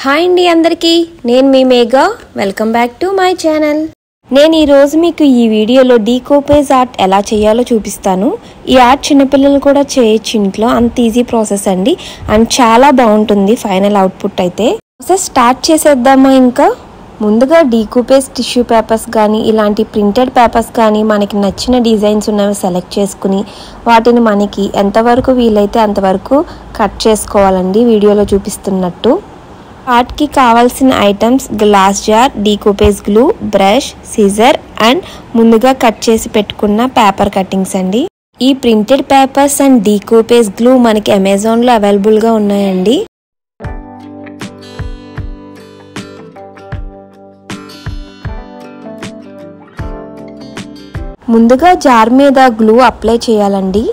Hi అండి అందరికీ, నేను మీ Megha. Welcome back to my channel. నేను ఈరోజు మీకు ఈ వీడియోలో డీకోపేజ్ ఆర్ట్ ఎలా చేయాలో చూపిస్తాను. ఈ ఆర్ట్ చిన్నపిల్లలు కూడా చేయొచ్చు ఇంట్లో, అంత ఈజీ ప్రాసెస్ అండి. అండ్ చాలా బాగుంటుంది ఫైనల్ అవుట్పుట్ అయితే. ప్రాసెస్ స్టార్ట్ చేసేద్దామా? ఇంకా ముందుగా డీకోపేజ్ టిష్యూ పేపర్స్ కానీ ఇలాంటి ప్రింటెడ్ పేపర్స్ కానీ మనకి నచ్చిన డిజైన్స్ ఉన్నవి సెలెక్ట్ చేసుకుని వాటిని మనకి ఎంతవరకు వీలైతే అంతవరకు కట్ చేసుకోవాలండి వీడియోలో చూపిస్తున్నట్టు. ఆర్ట్కి కావాల్సిన items glass jar, decoupage glue, brush, scissor and ముందుగా కట్ చేసి పెట్టుకున్న పేపర్ కటింగ్స్ అండి. ఈ printed papers and decoupage glue మనకి అమెజాన్లో అవైలబుల్గా ఉన్నాయండి. ముందుగా జార్ మీద గ్లూ అప్లై చేయాలండి.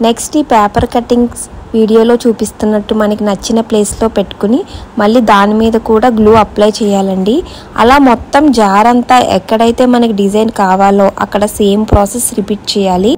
నెక్స్ట్ ఈ పేపర్ కటింగ్స్ వీడియోలో చూపిస్తున్నట్టు మనకి నచ్చిన ప్లేస్లో పెట్టుకుని మళ్ళీ దాని మీద కూడా గ్లూ అప్లై చేయాలండి. అలా మొత్తం జార్ అంతా ఎక్కడైతే మనకి డిజైన్ కావాలో అక్కడ సేమ్ ప్రాసెస్ రిపీట్ చేయాలి.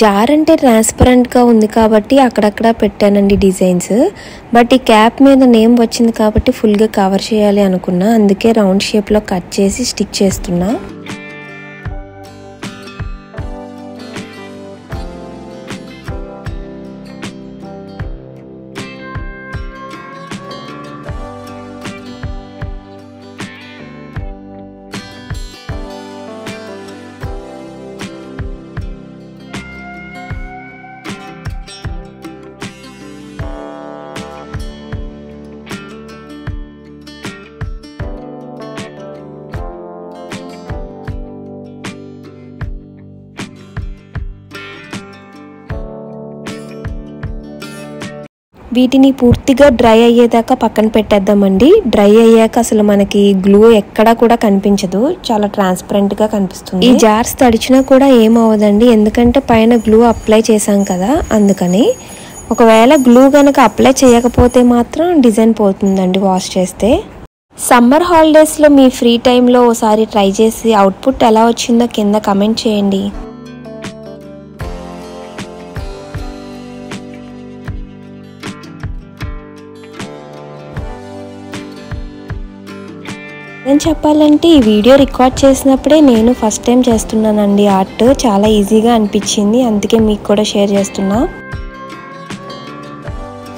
జార్ అంటే ట్రాన్స్పరెంట్గా ఉంది కాబట్టి అక్కడక్కడ పెట్టానండి డిజైన్స్. బట్ ఈ క్యాప్ మీద నేమ్ వచ్చింది కాబట్టి ఫుల్గా కవర్ చేయాలి అనుకున్నా, అందుకే రౌండ్ షేప్లో కట్ చేసి స్టిక్ చేస్తున్నా. వీటిని పూర్తిగా డ్రై అయ్యేదాకా పక్కన పెట్టేద్దామండి. డ్రై అయ్యాక అసలు మనకి గ్లూ ఎక్కడా కూడా కనిపించదు, చాలా ట్రాన్స్పరెంట్గా కనిపిస్తుంది. ఈ జార్స్ తడిచినా కూడా ఏమవ్వదండి, ఎందుకంటే పైన గ్లూ అప్లై చేసాం కదా అందుకని. ఒకవేళ గ్లూ కనుక అప్లై చేయకపోతే మాత్రం డిజైన్ పోతుందండి వాష్ చేస్తే. సమ్మర్ హాలిడేస్లో మీ ఫ్రీ టైంలో ఒకసారి ట్రై చేసి అవుట్పుట్ ఎలా వచ్చిందో కింద కమెంట్ చేయండి. నేను చెప్పాలంటే ఈ వీడియో రికార్డ్ చేసినప్పుడే నేను ఫస్ట్ టైం చేస్తున్నానండి ఆర్ట్. చాలా ఈజీగా అనిపించింది, అందుకే మీకు కూడా షేర్ చేస్తున్నా.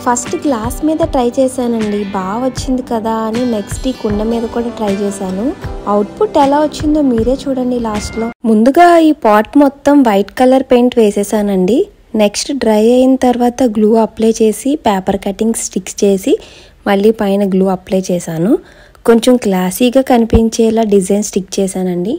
ఫస్ట్ గ్లాస్ మీద ట్రై చేశానండి, బాగా వచ్చింది కదా అని నెక్స్ట్ ఈ కుండ మీద కూడా ట్రై చేశాను. అవుట్పుట్ ఎలా వచ్చిందో మీరే చూడండి లాస్ట్లో. ముందుగా ఈ పాట్ మొత్తం వైట్ కలర్ పెయింట్ వేసేసానండి. నెక్స్ట్ డ్రై అయిన తర్వాత గ్లూ అప్లై చేసి పేపర్ కటింగ్ స్టిక్స్ చేసి మళ్ళీ పైన గ్లూ అప్లై చేశాను. కొంచెం క్లాసీగా కనిపించేలా డిజైన్ స్టిక్ చేశానండి.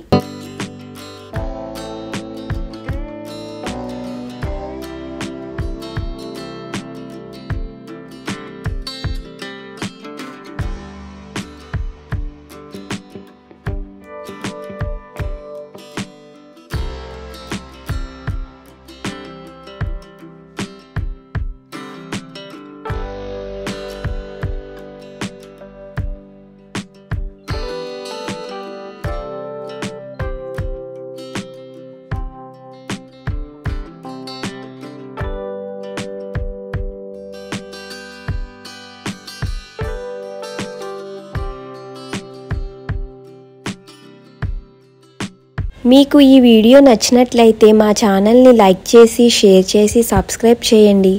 మీకు ఈ వీడియో నచ్చినట్లయితే మా ఛానల్ని లైక్ చేసి షేర్ చేసి సబ్స్క్రైబ్ చేయండి.